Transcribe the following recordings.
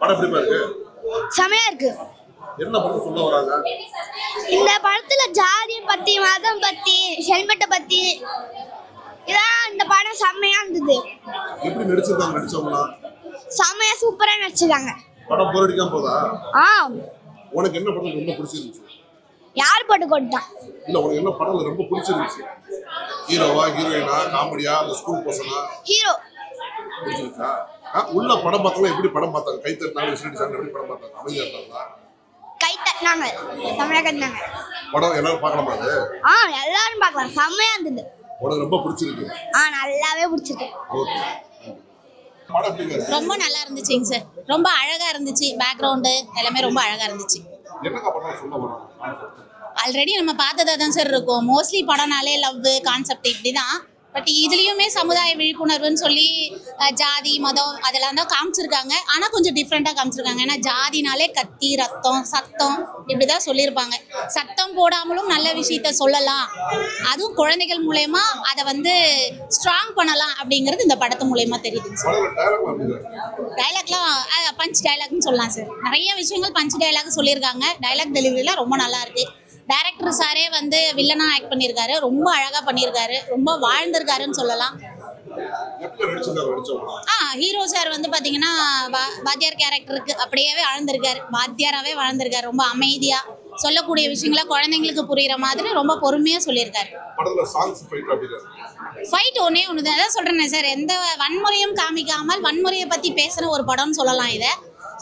படம் எப்படி பாருங்க? செமையா இருக்கு. என்ன படம் சொல்ல வராங்க? இந்த படத்துல ஜாதி பத்தி, மதம் பத்தி, ஹெல்மெட்டை பத்தி இதான் இந்த படம் செம்மையா இருந்தது. எப்படி நடிச்சிருக்காங்க நடிச்சவங்களா? செம்மையா சூப்பரா நடிச்சிருக்காங்க. படம் போர் அடிக்காம போதா? உனக்கு என்ன படம் ரொம்ப பிடிச்சிருந்துச்சு? யார் போட்டு கொண்டான்? இல்ல உனக்கு என்ன படம் ரொம்ப பிடிச்சிருந்துச்சு? ஹீரோவா, ஹீரோயினா, காமெடியா, அந்த ஸ்கூல் பர்சனா? ஹீரோ. பிடிச்சிருக்கா? உள்ள படம் பார்த்தவங்க எப்படி படம் பார்த்தாங்க? கை தட்டினாங்க, விசிலடிச்சாங்க, எப்படி படம் பார்த்தாங்க? அமைதியா இருந்தாங்களா? கை தட்டினாங்க, செம்மையா கட்டினாங்க. படம் எல்லாரும் பார்க்கலாமா அது? எல்லாரும் பார்க்கலாம், செம்மையா இருந்தது. உனக்கு ரொம்ப பிடிச்சிருக்கு? நல்லாவே பிடிச்சிருக்கு. ஓகே. படம் எப்படி இருக்கு? ரொம்ப நல்லா இருந்துச்சுங்க சார். ரொம்ப அழகா இருந்துச்சு. பேக்ரவுண்டு எல்லாமே ரொம்ப அழகா இருந்துச்சு. என்னங்க படம் சொல்ல வராங்க? ஆல்ரெடி நம்ம பார்த்ததா தான் சார் இருக்கும். மோஸ்ட்லி படம்னாலே லவ் கான்செப்ட் இப்படி தான். பட் இதுலேயுமே சமுதாய விழிப்புணர்வுன்னு சொல்லி ஜாதி மதம் அதெல்லாம் தான் காமிச்சிருக்காங்க. ஆனால் கொஞ்சம் டிஃப்ரெண்ட்டாக காமிச்சிருக்காங்க. ஏன்னா ஜாதினாலே கத்தி, ரத்தம், சத்தம் இப்படி தான் சொல்லியிருப்பாங்க. சத்தம் போடாமலும் நல்ல விஷயத்த சொல்லலாம், அதுவும் குழந்தைகள் மூலயமா அதை வந்து ஸ்ட்ராங் பண்ணலாம் அப்படிங்கிறது இந்த படத்து மூலயமா தெரியுதுங்க சார். டைலாக்லாம் பஞ்ச் டைலாக்னு சொல்லலாம் சார். நிறைய விஷயங்கள் பஞ்ச் டைலாக் சொல்லியிருக்காங்க. டைலாக் டெலிவரிலாம் ரொம்ப நல்லா இருக்கு. டைரக்டர் சாரே வந்து வில்லனா ஆக்ட் பண்ணியிருக்காரு. ரொம்ப அழகா பண்ணியிருக்காரு. ரொம்ப வாழ்ந்திருக்காருன்னு சொல்லலாம். ஹீரோ சார் வந்து பார்த்தீங்கன்னா வாத்தியார் கேரக்டருக்கு அப்படியே வாழ்ந்திருக்காரு. வாத்தியாராகவே வாழ்ந்திருக்காரு. ரொம்ப அமைதியா சொல்லக்கூடிய விஷயங்களை குழந்தைங்களுக்கு புரியுற மாதிரி ரொம்ப பொறுமையா சொல்லியிருக்காரு. ஃபைட் ஒன்னே ஒன்று தான். அதான் சொல்றேன் சார், எந்த வன்முறையும் காமிக்காமல் வன்முறையை பத்தி பேசுற ஒரு படம்னு சொல்லலாம் இதை.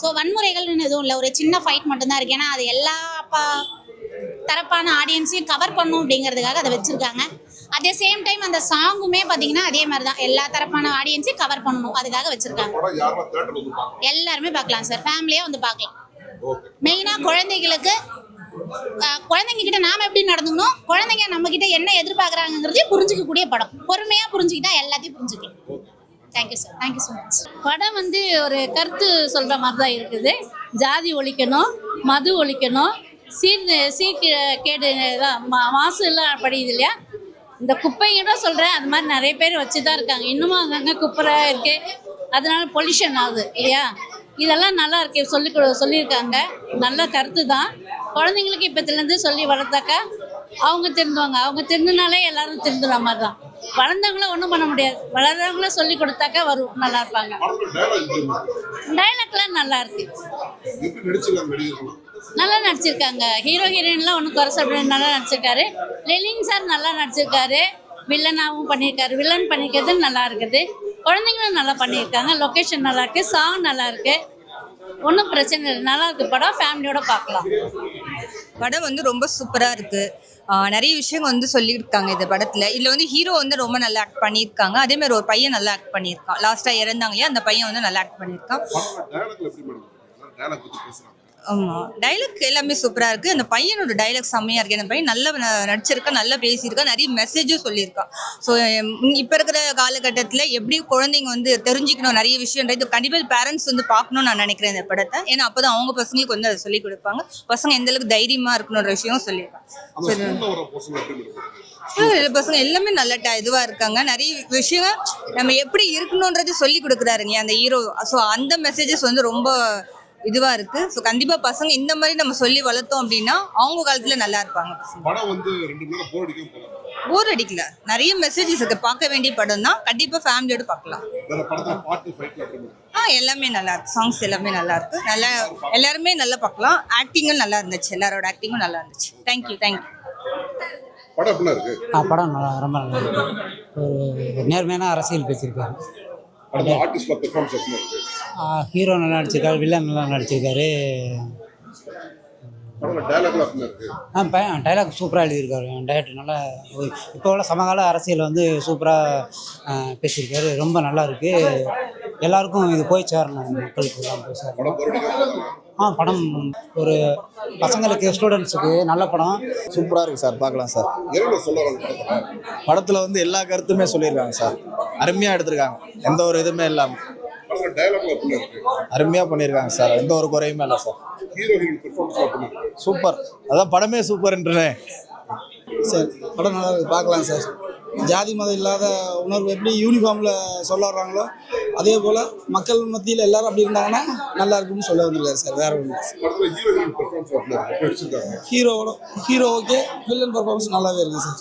ஸோ வன்முறைகள்னு எதுவும் இல்லை, ஒரு சின்ன ஃபைட் மட்டும்தான் இருக்கு. ஏன்னா அது எல்லா தரப்பான ஆடியன்ஸையும் கவர் பண்ணும் அப்படிங்கிறதுக்காக அதை வச்சிருக்காங்க. அதே சேம் டைம் அந்த சாங்குமே பார்த்தீங்கன்னா அதே மாதிரி தான், எல்லா தரப்பான ஆடியன்ஸையும் கவர் பண்ணணும் அதுக்காக வச்சிருக்காங்க. எல்லாருமே பார்க்கலாம் சார், ஃபேமிலியாக வந்து பார்க்கலாம். மெயினாக குழந்தைங்களுக்கு, குழந்தைங்க கிட்ட நாம எப்படி நடந்துக்கணும், குழந்தைங்க நம்ம கிட்ட என்ன எதிர்பார்க்குறாங்கிறதையும் புரிஞ்சிக்கக்கூடிய படம். பொறுமையாக புரிஞ்சுக்கிட்டா எல்லாத்தையும் புரிஞ்சுக்கலாம். Thank you sir, thank you so much. படம் வந்து ஒரு கருத்து சொல்கிற மாதிரி தான் இருக்குது. ஜாதி ஒழிக்கணும், மது ஒழிக்கணும், சீர்கேடு மாசு எல்லாம் படியுது இல்லையா. இந்த குப்பைங்க சொல்கிறேன், அது மாதிரி நிறைய பேர் வச்சு தான் இருக்காங்க. இன்னமும் அங்கங்கே குப்பை இருக்குது, அதனால பொல்யூஷன் ஆகுது இல்லையா. இதெல்லாம் நல்லா இருக்கு சொல்லியிருக்காங்க. நல்ல கருத்து தான். குழந்தைங்களுக்கு இப்போத்துலேருந்து சொல்லி வளர்த்தாக்கா அவங்க திருந்துவாங்க. அவங்க திருந்தினாலே எல்லாரும் திருந்துற மாதிரி தான். வளர்ந்தவங்களும் ஒன்றும் பண்ண முடியாது, வளர்றவங்களும் சொல்லி கொடுத்தாக்கா வரும், நல்லா இருப்பாங்க. டைலாக்லாம் நல்லா இருக்கு, நல்லா நடிச்சிருக்காங்க. ஹீரோ ஹீரோயின்லாம் ஒன்றும் குறை சொல்ல, நல்லா நடிச்சிருக்காரு. லெலின் சார் நல்லா நடிச்சிருக்காரு. வில்லனாகவும் பண்ணியிருக்காரு. வில்லன் பண்ணியிருக்கிறது நல்லா இருக்குது. குழந்தைங்களும் நல்லா பண்ணியிருக்காங்க. லொக்கேஷன் நல்லா இருக்குது, சாங் நல்லா இருக்குது. ஒன்றும் பிரச்சனை இல்லை, நல்லா இருக்குது. படம் ஃபேமிலியோட பார்க்கலாம். படம் வந்து ரொம்ப சூப்பராக இருக்குது. நிறைய விஷயங்கள் வந்து சொல்லியிருக்காங்க இந்த படத்தில். இதில் வந்து ஹீரோ வந்து ரொம்ப நல்லா ஆக்ட் பண்ணியிருக்காங்க. அதேமாதிரி ஒரு பையன் நல்லா ஆக்ட் பண்ணியிருக்கான். லாஸ்ட்டாக இறந்தாங்க இல்லையா, அந்த பையன் வந்து நல்லா ஆக்ட் பண்ணியிருக்கான். ஆமாம், டைலாக் எல்லாமே சூப்பராக இருக்குது. அந்த பையனோட டைலாக் செம்மையாக இருக்குது. அந்த பையன் நல்லா நடிச்சிருக்கான், நல்லா பேசியிருக்கான், நிறைய மெசேஜும் சொல்லியிருக்கான். ஸோ இப்போ இருக்கிற காலகட்டத்தில் எப்படி குழந்தைங்க வந்து தெரிஞ்சுக்கணும் நிறைய விஷயன்றது கண்டிப்பாக பேரண்ட்ஸ் வந்து பார்க்கணும்னு நான் நினைக்கிறேன் இந்த படத்தை. ஏன்னா அப்போ தான் அவங்க பசங்களுக்கு வந்து அதை சொல்லிக் கொடுப்பாங்க. பசங்க எந்தளவுக்கு தைரியமாக இருக்கணுன்ற விஷயம் சொல்லியிருக்காங்க. பசங்க எல்லாமே நல்ல இதுவாக இருக்காங்க. நிறைய விஷயம் நம்ம எப்படி இருக்கணுன்றது சொல்லி கொடுக்குறாருங்க அந்த ஹீரோ. ஸோ அந்த மெசேஜஸ் வந்து ரொம்ப இதுவாக இருக்கு. ஸோ கண்டிப்பாக பசங்க இந்த மாதிரி நம்ம சொல்லி வளர்த்தோம் அப்படின்னா அவங்க காலத்தில் நல்லா இருப்பாங்க. போர் அடிக்கல, நிறைய மெசேஜஸ் இருக்கு. பார்க்க வேண்டிய படம் தான், கண்டிப்பாக ஃபேமிலியோட பார்க்கலாம். எல்லாமே நல்லா இருக்கு. சாங்ஸ் எல்லாமே நல்லா இருக்கு. நல்லா எல்லாருமே நல்லா பார்க்கலாம். ஆக்டிங்கும் நல்லா இருந்துச்சு, எல்லாரோட ஆக்டிங்கும் நல்லா இருந்துச்சு. தேங்க்யூ. படம் நல்லா, ரொம்ப நல்லா இருக்கு. ஒரு நேர்மையான அரசியல் பேசியிருக்காரு. ஹீரோ நல்லா நடிச்சிருக்காரு, வில்லன் நல்லா நடிச்சிருக்காரு. டைலாக் சூப்பராக எழுதியிருக்காரு. டைரக்டர் நல்லா இப்போ உள்ள சமகால அரசியல் வந்து சூப்பராக பேசியிருக்காரு. ரொம்ப நல்லா இருக்குது. எல்லாருக்கும் இது போய் சேரணும், மக்களுக்கு எல்லாம் போய் சேரணும். படம் ஒரு பசங்களுக்கு, ஸ்டூடெண்ட்ஸுக்கு நல்ல படம். சூப்பராக இருக்குது சார், பார்க்கலாம் சார். படத்தில் வந்து எல்லா கருத்துமே சொல்லியிருக்காங்க சார். அருமையாக எடுத்திருக்காங்க, எந்த ஒரு இதுவுமே இல்லாமல் அருமையாக பண்ணியிருக்காங்க சார். எந்த ஒரு குறையுமே இல்லை சார். சூப்பர், அதான் படமே சூப்பர்ன்றேன் சார். படம் நல்லா இருக்கு, பார்க்கலாம் சார். ஜாதி மதம் இல்லாத உணர்வு எப்படி யூனிஃபார்மில் சொல்ல வர்றாங்களோ அதே போல் மக்கள் மத்தியில் எல்லாரும் அப்படி இருந்தாங்கன்னா நல்லா இருக்கும்னு சொல்ல வந்திருக்காரு சார். வேற ஒன்று படத்துல ஹீரோயின் பெர்ஃபார்மன்ஸ் எப்படி நடிச்சிருக்காங்க? ஹீரோ ஓகே, வில்லன் பர்ஃபார்மன்ஸ் நல்லாவே இருக்குது சார்.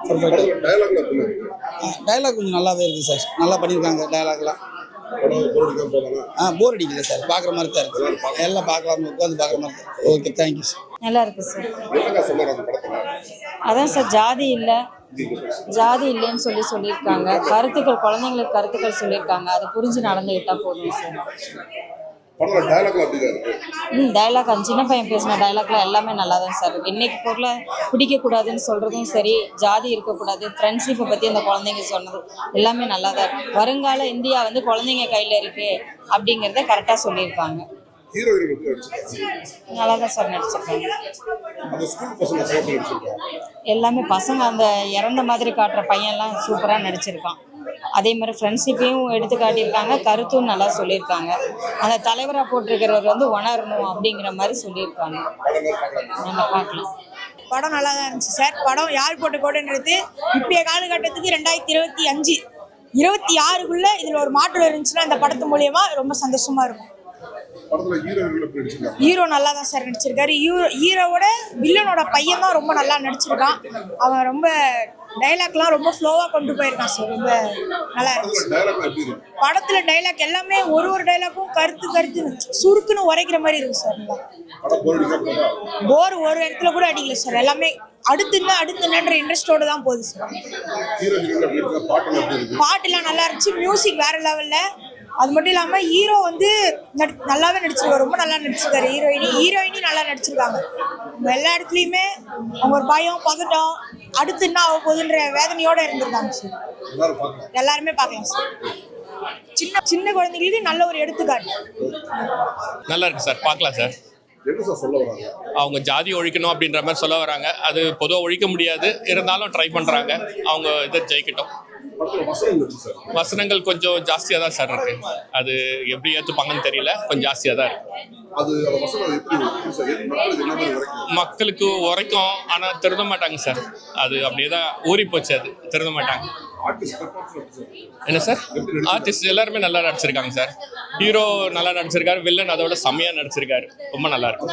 பர்ஃபெக்டாக டயலாக்ல எப்படி இருக்கு? டைலாக் கொஞ்சம் நல்லாவே இருக்குது சார். நல்லா பண்ணியிருக்காங்க டைலாக்லாம். படம் போர் அடிக்காம போதாங்க? போர் அடிக்கல சார். பார்க்குற மாதிரி தான் இருக்குது. எல்லாம் பார்க்கலாம், உட்காந்து பார்க்குற மாதிரி தான். Okay, thank you sir. நல்லா இருக்கு சார். என்னங்க சொல்றாங்க அந்த படத்துல? அதான் சார், ஜாதி இல்லைன்னு சொல்லியிருக்காங்க. கருத்துக்கள், குழந்தைங்களுக்கு கருத்துக்கள் சொல்லியிருக்காங்க. அதை புரிஞ்சு நடந்துக்கிட்டா போதும் சார். படத்துல டயலாக்ல எப்படி இருக்கு? டைலாக் அந்த சின்ன பையன் பேசின டைலாக்லாம் எல்லாமே நல்லா தான் சார் இருக்கு. இன்னைக்கு பொருளை பிடிக்கக்கூடாதுன்னு சொல்கிறதும் சரி, ஜாதி இருக்கக்கூடாது, ஃப்ரெண்ட்ஷிப்பை பற்றி அந்த குழந்தைங்க சொன்னது எல்லாமே நல்லா தான் இருக்கு. வருங்கால இந்தியா வந்து குழந்தைங்க கையில் இருக்குது அப்படிங்கிறத கரெக்டாக சொல்லியிருக்காங்க. ஹீரோயின் எப்படி நடிச்சிருக்காங்க? நல்லா தான் சார் நடிச்சிருக்காங்க. அந்த ஸ்கூல் பசங்க எப்படி நடிச்சிருக்காங்க? எல்லாமே பசங்க அந்த இறந்த மாதிரி காட்டுற பையன்லாம் சூப்பராக நடிச்சிருக்கான். அதே மாதிரி ஃப்ரெண்ட்ஷிப்பையும் எடுத்து காட்டியிருக்காங்க, கருத்தும் நல்லா சொல்லியிருக்காங்க. அந்த தலைவராக போட்டிருக்கிறவர் வந்து உணரணும் அப்படிங்கிற மாதிரி சொல்லியிருக்காங்க. நம்ம பார்க்கலாம். படம் நல்லா தான் இருந்துச்சு சார். படம் யார் போட்ட கோடுன்றது இப்போய காலகட்டத்துக்கு 2025 26க்குள்ள இதில் ஒரு மாற்றம் இருந்துச்சுன்னா அந்த படத்து மூலயமா ரொம்ப சந்தோஷமா இருக்கும். படத்துல ஹீரோயின் எப்படி நடிச்சிருக்காங்க? ஹீரோ நல்லா தான் சார் நடிச்சிருக்காரு. ஹீரோவோட வில்லனோட பையன் தான் ரொம்ப நல்லா நடிச்சிருக்கான். அவன் ரொம்ப டைலாக்லாம் ரொம்ப ஃப்ளோவாக கொண்டு போயிருக்கான் சார். ரொம்ப நல்லா இருந்துச்சு. டயலாக்ல எப்படி இருக்கு? படத்துல டைலாக் எல்லாமே ஒரு டைலாக்கும் கருத்து சுருக்குன்னு உரைக்கிற மாதிரி இருக்கு சார். படம் போர் அடிக்காம போதா? போர் ஒரு இடத்துல கூட அடிக்கல சார். எல்லாமே அடுத்துன்ற இன்ட்ரெஸ்டோட தான் போகுது சார். ஹீரோயின் எப்படி இருக்கு? பாட்டுல எப்படி இருக்கு? பாட்டுலாம் நல்லா இருந்துச்சு. மியூசிக் வேற லெவல்ல. அது மட்டும் இல்லாம ஹீரோ வந்து நல்லாவே நடிச்சிருக்காரு. ரொம்ப நல்லா நடிச்சிருக்காரு. ஹீரோயினி நல்லா நடிச்சிருக்காங்க. எல்லா இடத்துலயுமே அவங்க ஒரு பயம், பதட்டம், அடுத்து என்ன ஆக போகுதுன்ற வேதனையோட இருந்திருக்காங்க சார். எல்லாருமே பார்க்கலாம் சார். சின்ன குழந்தைங்களுக்கு நல்ல ஒரு எடுத்துக்காட்டு. நல்லா இருக்கு சார், பார்க்கலாம் சார். என்ன சார் சொல்ல வராங்க? அவங்க ஜாதி ஒழிக்கணும் அப்படின்ற மாதிரி சொல்ல வராங்க. அது பொதுவாக ஒழிக்க முடியாது, இருந்தாலும் ட்ரை பண்ணுறாங்க. அவங்க இதை ஜெயிக்கட்டும். வசனங்கள் கொஞ்சம் ஜாஸ்தியாக தான் சார் இருக்கு. அது எப்படி ஏற்றுப்பாங்கன்னு தெரியல, கொஞ்சம் ஜாஸ்தியாக தான் இருக்கு. மக்களுக்கு உரைக்கும், ஆனால் திருந்த மாட்டாங்க சார். அது அப்படியே தான் ஊறி போச்சு. அது திருந்த மாட்டாங்க. என்ன சார், ஆர்டிஸ்ட் எல்லாருமே நல்லா நடிச்சிருக்காங்க சார். ஹீரோ நல்லா நடிச்சிருக்காரு, வில்லன் அதோட செம்மையா நடிச்சிருக்காரு. ரொம்ப நல்லா இருக்கு.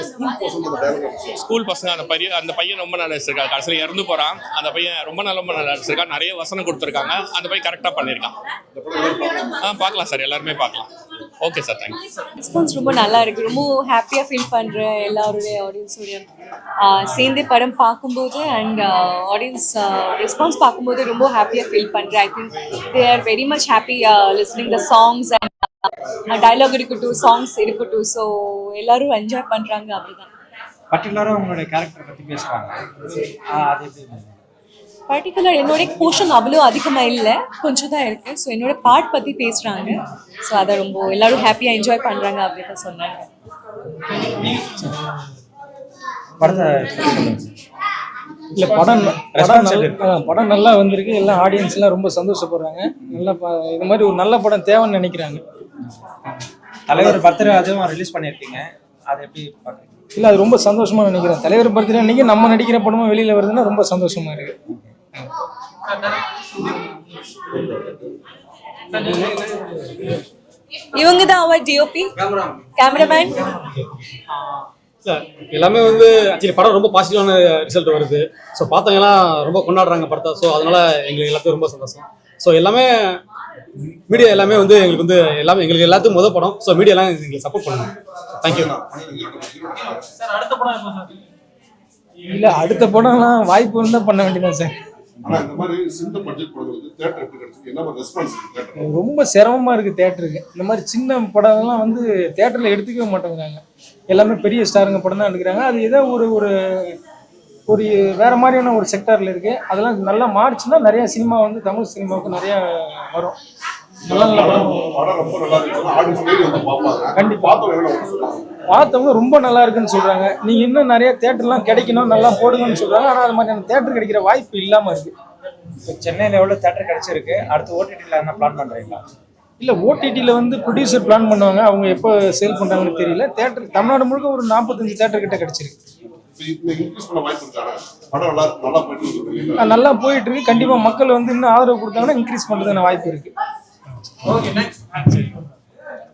ஸ்கூல் பசங்க அந்த பையன் ரொம்ப நல்லா நடிச்சிருக்காரு. கடைசியில் இறந்து போறான் அந்த பையன். ரொம்ப நல்லா நடிச்சிருக்கான். நிறைய வசனம் கொடுத்துருக்காங்க. அந்த பையன் கரெக்டாக பண்ணியிருக்கான். பார்க்கலாம் சார், எல்லாருமே பார்க்கலாம். Okay sir, thank you. ரெஸ்பான்ஸ் ரொம்ப நல்லா இருக்கு. ரொம்ப ஹாப்பியாக ஃபீல் பண்ணுறேன். எல்லாருடைய ஆடியன்ஸோடைய சேர்ந்து படம் பார்க்கும்போது அண்ட் ஆடியன்ஸ் ரெஸ்பான்ஸ் பார்க்கும்போது ரொம்ப ஹாப்பியாக ஃபீல் பண்ணுறேன். I think they are very much happy listening the songs and dialogue இருக்கட்டும், சாங்ஸ் இருக்கட்டும். ஸோ எல்லாரும் என்ஜாய் பண்ணுறாங்க. அப்படிதான். பர்டிகுலராக உங்களுடைய கேரக்டர் பற்றி பேசுகிறாங்க. அது எப்படி? பர்டிகுலர் என்னோட போர்ஷன் அவ்வளோ அதிகமாக இல்லை, கொஞ்சம் தான் இருக்குது. ஸோ என்னோட பார்ட் பற்றி பேசுகிறாங்க. ஸோ அதை ரொம்ப எல்லோரும் ஹாப்பியாக என்ஜாய் பண்ணுறாங்க அப்படி தான் சொன்னாங்க. இல்லை, படம் நல்லா வந்திருக்கு. எல்லாம் ஆடியன்ஸ்லாம் ரொம்ப சந்தோஷப்படுறாங்க. நல்லா இது மாதிரி ஒரு நல்ல படம் தேவைன்னு நினைக்கிறாங்க. தலைவர் பர்த்டே அதுவும் ரிலீஸ் பண்ணியிருக்கீங்க, அது எப்படி பார்க்குறீங்க? இல்லை, அது ரொம்ப சந்தோஷமாக நினைக்கிறேன். தலைவர் பர்த்டே அன்றைக்கி நம்ம நடிக்கிற படமும் வெளியில் வருதுன்னா ரொம்ப சந்தோஷமாக இருக்குது. இவங்க தான் அவர் டிஓபி கேமராமேன். எல்லாமே வந்து ஆக்சுவலி படம் ரொம்ப பாசிட்டிவான ரிசல்ட் வருது. ஸோ பார்த்தவங்கலாம் ரொம்ப கொண்டாடுறாங்க படத்தை. ஸோ அதனால எங்களுக்கு எல்லாத்துக்கும் ரொம்ப சந்தோஷம். ஸோ எல்லாமே மீடியா எல்லாமே வந்து எங்களுக்கு வந்து எல்லாமே எங்களுக்கு எல்லாத்துக்கும் முதல் படம். ஸோ மீடியாலாம் எங்களுக்கு சப்போர்ட் பண்ணுங்க. தேங்க்யூ. இல்லை, அடுத்த படம்லாம் வாய்ப்பு இருந்தால் பண்ண வேண்டியதான் சார். ரொம்ப சிரமமாக இருக்குது தேட்டருக்கு. இந்த மாதிரி சின்ன படம்லாம் வந்து தேட்டரில் எடுத்துக்கவே மாட்டேங்கிறாங்க. எல்லாமே பெரிய ஸ்டாருங்க படம் தான் எடுக்கிறாங்க. அது ஏதோ ஒரு ஒரு வேறு மாதிரியான ஒரு செக்டாரில் இருக்குது. அதெல்லாம் நல்லா மாறிச்சுன்னா நிறையா சினிமா வந்து தமிழ் சினிமாவுக்கு நிறையா வரும். நல்ல கண்டிப்பாக பார்த்தவங்க ரொம்ப நல்லா இருக்குன்னு சொல்கிறாங்க. நீங்கள் இன்னும் நிறைய தேட்டர்லாம் கிடைக்கணும், நல்லா போடுங்கன்னு சொல்கிறாங்க. ஆனால் அது மாதிரியான தேட்டர் கிடைக்கிற வாய்ப்பு இல்லாமல் இருக்குது. இப்போ சென்னையில் எவ்வளோ தேட்டர் கிடைச்சிருக்கு, அடுத்து ஓடிடியில் என்ன பிளான் பண்ணுறீங்களா? இல்லை, ஓடிடியில் வந்து ப்ரொடியூசர் பிளான் பண்ணுவாங்க. அவங்க எப்போ சேல் பண்ணுறாங்கன்னு தெரியல. தேட்டர் தமிழ்நாடு முழுக்க ஒரு 45 தேட்டர் கிட்ட கிடைச்சிருக்கு. இப்போ இன்க்ரீஸ் பண்ண வாய்ப்பு இருக்காங்க. படம் நல்லா போயிட்டு இருக்கு. நல்லா போயிட்டு இருக்கு. கண்டிப்பா மக்கள் வந்து இன்னும் ஆதரவு கொடுத்தாங்கன்னா இன்க்ரீஸ் பண்றதுக்கான வாய்ப்பு இருக்கு. Okay next